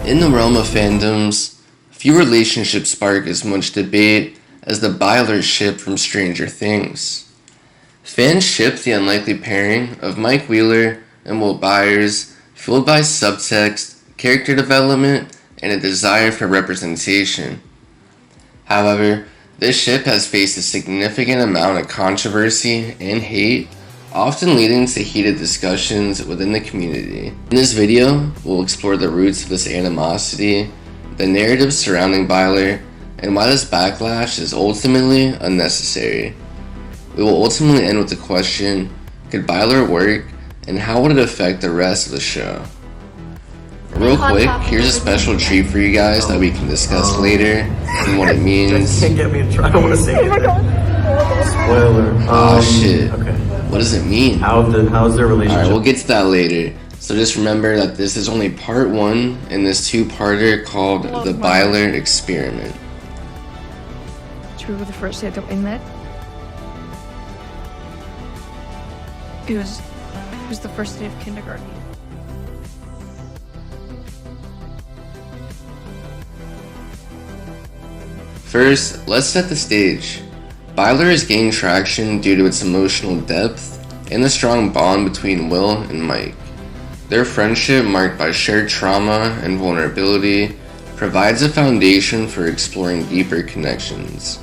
In the realm of fandoms, few relationships spark as much debate as the Byler ship from Stranger Things. Fans ship the unlikely pairing of Mike Wheeler and Will Byers, fueled by subtext, character development, and a desire for representation. However, this ship has faced a significant amount of controversy and hate, often leading to heated discussions within the community. In this video, we'll explore the roots of this animosity, the narrative surrounding Byler, and why this backlash is ultimately unnecessary. We will ultimately end with the question, could Byler work, and how would it affect the rest of the show? Real quick, here's a special treat for you guys that we can discuss later, and what it means. Can't get me in trouble. I don't want to say it. Spoiler. Oh shit. Okay. What does it mean? How's their relationship? Alright, we'll get to that later. So just remember that this is only part 1 in this 2-parter called The Byler Experiment. Do you remember the first day that we met? It was the first day of kindergarten. First, let's set the stage. Byler is gaining traction due to its emotional depth and the strong bond between Will and Mike. Their friendship, marked by shared trauma and vulnerability, provides a foundation for exploring deeper connections.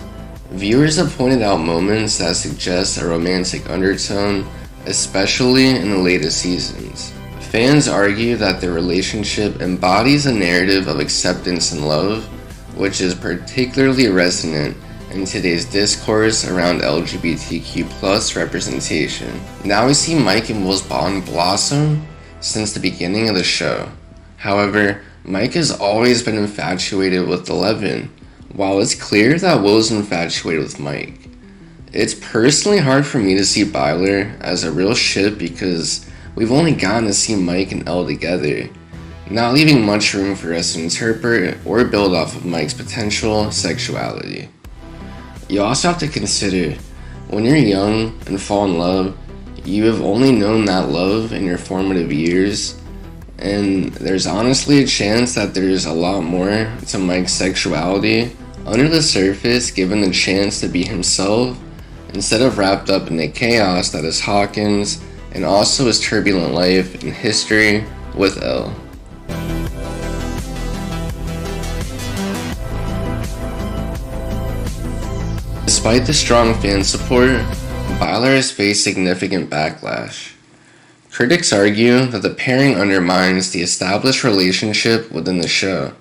Viewers have pointed out moments that suggest a romantic undertone, especially in the latest seasons. Fans argue that their relationship embodies a narrative of acceptance and love, which is particularly resonant in today's discourse around LGBTQ+ representation. Now we see Mike and Will's bond blossom since the beginning of the show. However, Mike has always been infatuated with Eleven, while it's clear that Will's infatuated with Mike. It's personally hard for me to see Byler as a real ship because we've only gotten to see Mike and Elle together, not leaving much room for us to interpret or build off of Mike's potential sexuality. You also have to consider, when you're young and fall in love, you have only known that love in your formative years, and there's honestly a chance that there's a lot more to Mike's sexuality under the surface given the chance to be himself, instead of wrapped up in the chaos that is Hawkins and also his turbulent life and history with Elle. Despite the strong fan support, Byler has faced significant backlash. Critics argue that the pairing undermines the established relationship within the show,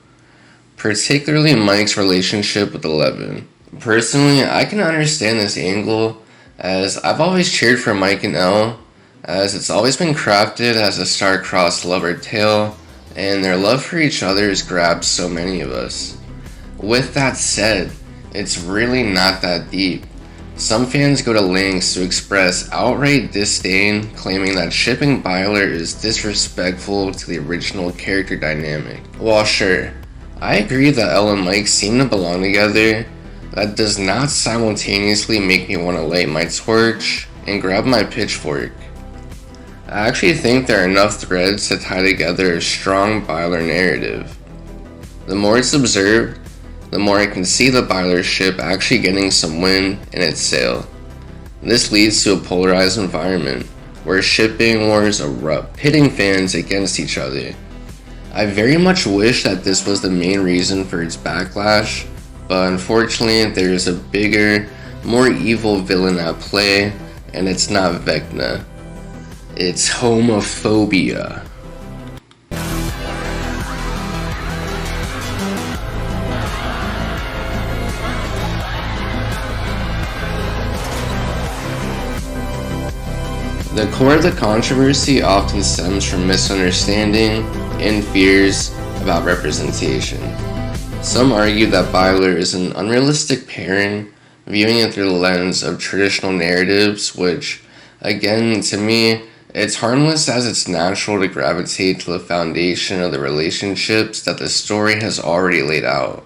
particularly Mike's relationship with Eleven. Personally, I can understand this angle, as I've always cheered for Mike and Elle, as it's always been crafted as a star-crossed lover tale, and their love for each other has grabbed so many of us. With that said, it's really not that deep. Some fans go to lengths to express outright disdain, claiming that shipping Byler is disrespectful to the original character dynamic. While sure, I agree that Elle and Mike seem to belong together, that does not simultaneously make me want to light my torch and grab my pitchfork. I actually think there are enough threads to tie together a strong Byler narrative. The more it's observed, the more I can see the Byler ship actually getting some wind in its sail. This leads to a polarized environment, where shipping wars erupt, pitting fans against each other. I very much wish that this was the main reason for its backlash, but unfortunately there is a bigger, more evil villain at play, and it's not Vecna. It's homophobia. The core of the controversy often stems from misunderstanding and fears about representation. Some argue that Byler is an unrealistic pairing, viewing it through the lens of traditional narratives, which, again, to me, it's harmless as it's natural to gravitate to the foundation of the relationships that the story has already laid out.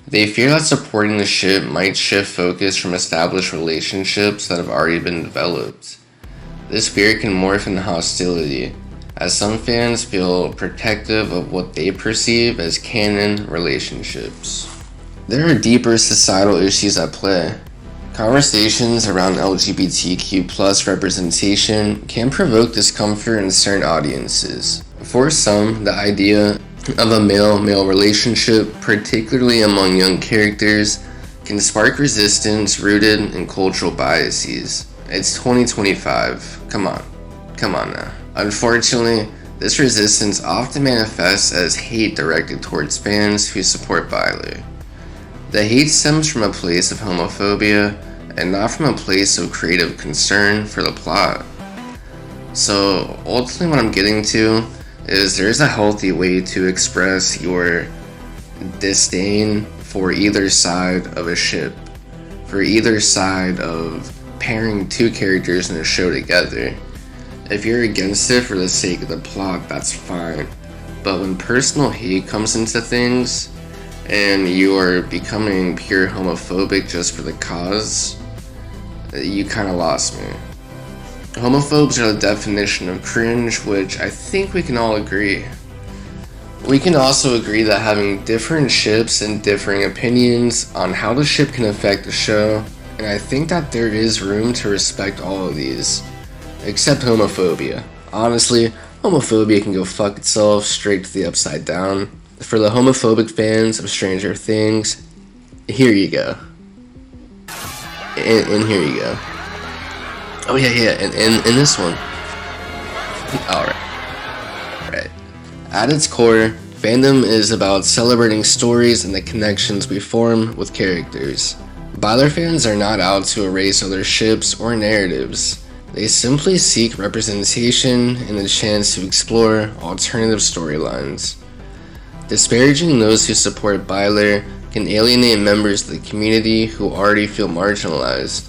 They fear that supporting the ship might shift focus from established relationships that have already been developed. This fear can morph into hostility, as some fans feel protective of what they perceive as canon relationships. There are deeper societal issues at play. Conversations around LGBTQ+ representation can provoke discomfort in certain audiences. For some, the idea of a male-male relationship, particularly among young characters, can spark resistance rooted in cultural biases. It's 2025. Come on now. Unfortunately, this resistance often manifests as hate directed towards fans who support Byler. The hate stems from a place of homophobia and not from a place of creative concern for the plot. So ultimately what I'm getting to is there's a healthy way to express your disdain for either side of a ship, for either side of pairing two characters in a show together. If you're against it for the sake of the plot, that's fine. But when personal hate comes into things, and you are becoming pure homophobic just for the cause, you kind of lost me. Homophobes are the definition of cringe, which I think we can all agree. We can also agree that having different ships and differing opinions on how the ship can affect the show, and I think that there is room to respect all of these, except homophobia. Honestly, homophobia can go fuck itself straight to the upside down. For the homophobic fans of Stranger Things, here you go. And here you go. Oh yeah, and this one. Alright. At its core, fandom is about celebrating stories and the connections we form with characters. Byler fans are not out to erase other ships or narratives. They simply seek representation and the chance to explore alternative storylines. Disparaging those who support Byler can alienate members of the community who already feel marginalized.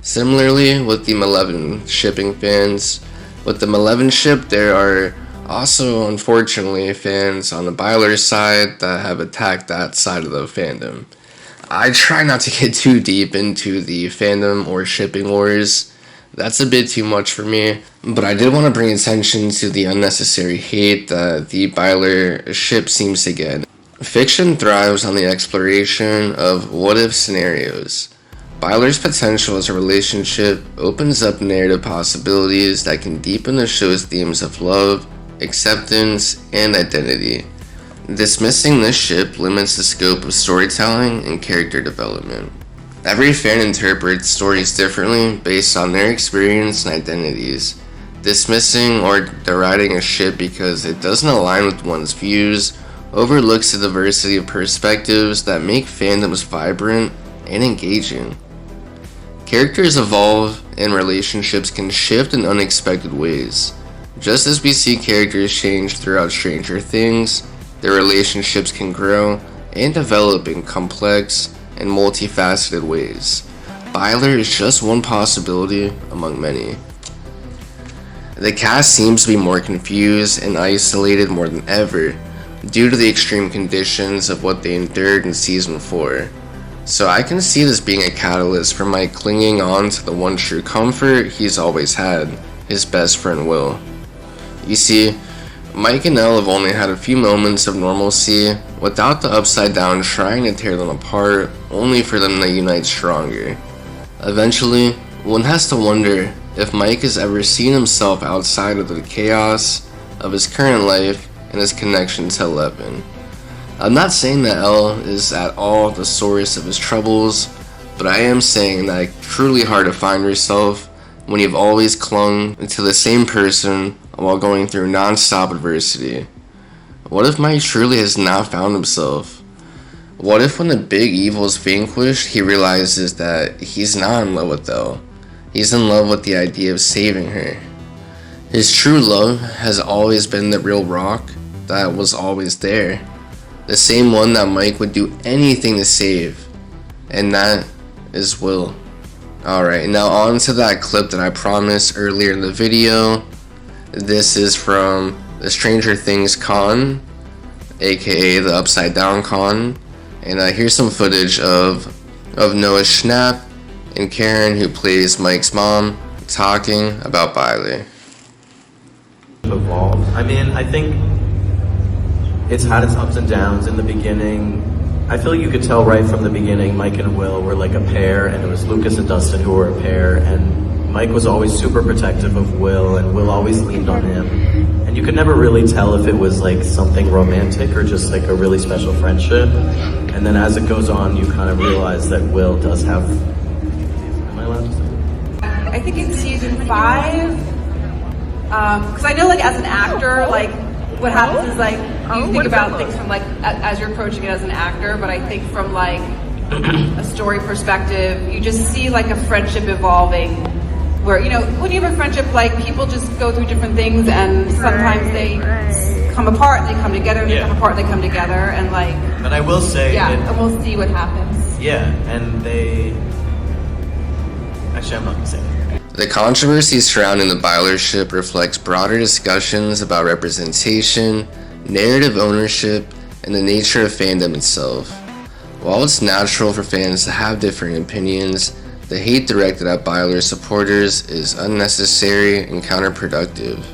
Similarly with the Malevolent shipping fans, with the Malevolent ship there are also unfortunately fans on the Byler side that have attacked that side of the fandom. I try not to get too deep into the fandom or shipping wars. That's a bit too much for me, but I did want to bring attention to the unnecessary hate that the Byler ship seems to get. Fiction thrives on the exploration of what-if scenarios. Byler's potential as a relationship opens up narrative possibilities that can deepen the show's themes of love, acceptance, and identity. Dismissing this ship limits the scope of storytelling and character development. Every fan interprets stories differently based on their experience and identities. Dismissing or deriding a ship because it doesn't align with one's views overlooks the diversity of perspectives that make fandoms vibrant and engaging. Characters evolve and relationships can shift in unexpected ways. Just as we see characters change throughout Stranger Things, their relationships can grow and develop in complex and multifaceted ways. Byler is just one possibility among many. The cast seems to be more confused and isolated more than ever due to the extreme conditions of what they endured in Season 4. So I can see this being a catalyst for Mike clinging on to the one true comfort he's always had, his best friend Will. You see, Mike and Elle have only had a few moments of normalcy without the Upside Down trying to tear them apart, only for them to unite stronger. Eventually, one has to wonder if Mike has ever seen himself outside of the chaos of his current life and his connection to Eleven. I'm not saying that Elle is at all the source of his troubles, but I am saying that it's truly hard to find yourself when you've always clung to the same person while going through non-stop adversity. What if Mike truly has not found himself? What if when the big evil is vanquished, he realizes that he's not in love with Elle? He's in love with the idea of saving her. His true love has always been the real rock that was always there. The same one that Mike would do anything to save. And that is Will. Alright, now on to that clip that I promised earlier in the video. This is from the Stranger Things con, aka the Upside Down con. And here's some footage of Noah Schnapp and Karen, who plays Mike's mom, talking about Byler. evolved. I mean, I think it's had its ups and downs in the beginning. I feel like you could tell right from the beginning Mike and Will were like a pair, and it was Lucas and Dustin who were a pair, and Mike was always super protective of Will, and Will always leaned on him. And you could never really tell if it was like something romantic or just like a really special friendship. And then as it goes on, you kind of realize that Will does have... Am I allowed to say? I think in season 5, because I know like as an actor, like what happens is like you think about things from like as you're approaching it as an actor, but I think from like a story perspective, you just see like a friendship evolving where, you know, when you have a friendship, like people just go through different things and sometimes they come apart and they come together, and they come apart and they come together, and like... But I will say... and we'll see what happens. Yeah, and they... Actually, I'm not gonna say that. The controversy surrounding the Byler ship reflects broader discussions about representation, narrative ownership, and the nature of fandom itself. While it's natural for fans to have different opinions, the hate directed at Byler supporters is unnecessary and counterproductive.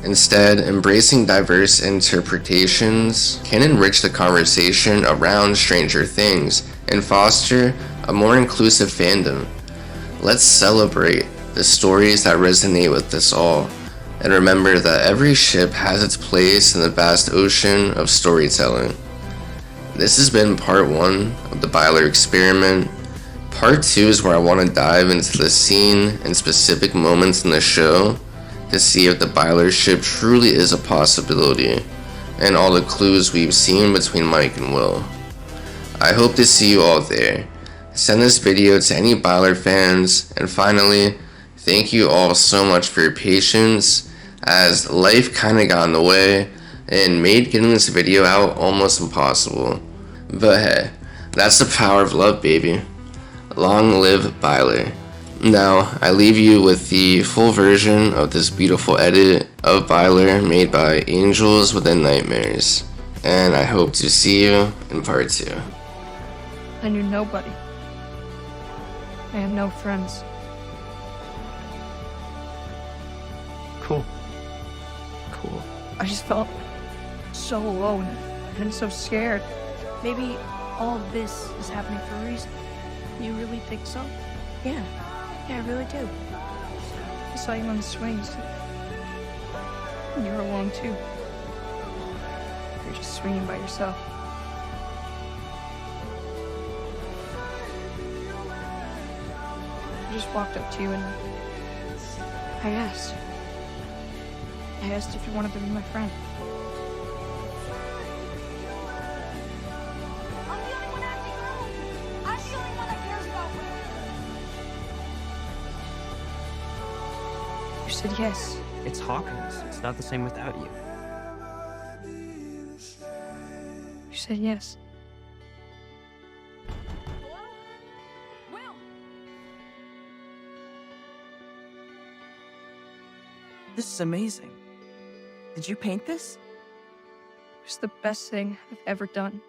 Instead, embracing diverse interpretations can enrich the conversation around Stranger Things and foster a more inclusive fandom. Let's celebrate the stories that resonate with us all, and remember that every ship has its place in the vast ocean of storytelling. This has been part 1 of the Byler experiment. Part 2 is where I want to dive into the scene and specific moments in the show to see if the Byler ship truly is a possibility, and all the clues we've seen between Mike and Will. I hope to see you all there. Send this video to any Byler fans, and finally, thank you all so much for your patience, as life kinda got in the way and made getting this video out almost impossible. But hey, that's the power of love, baby. Long live Byler. Now, I leave you with the full version of this beautiful edit of Byler made by Angels Within Nightmares, and I hope to see you in part 2. I knew nobody. I had no friends. Cool. I just felt so alone and so scared. Maybe all of this is happening for a reason. You really think so? Yeah, I really do. I saw you on the swings. And you're alone too. You're just swinging by yourself. I just walked up to you and I asked if you wanted to be my friend. You said yes. It's Hawkins. It's not the same without you. You said yes. This is amazing. Did you paint this? It was the best thing I've ever done.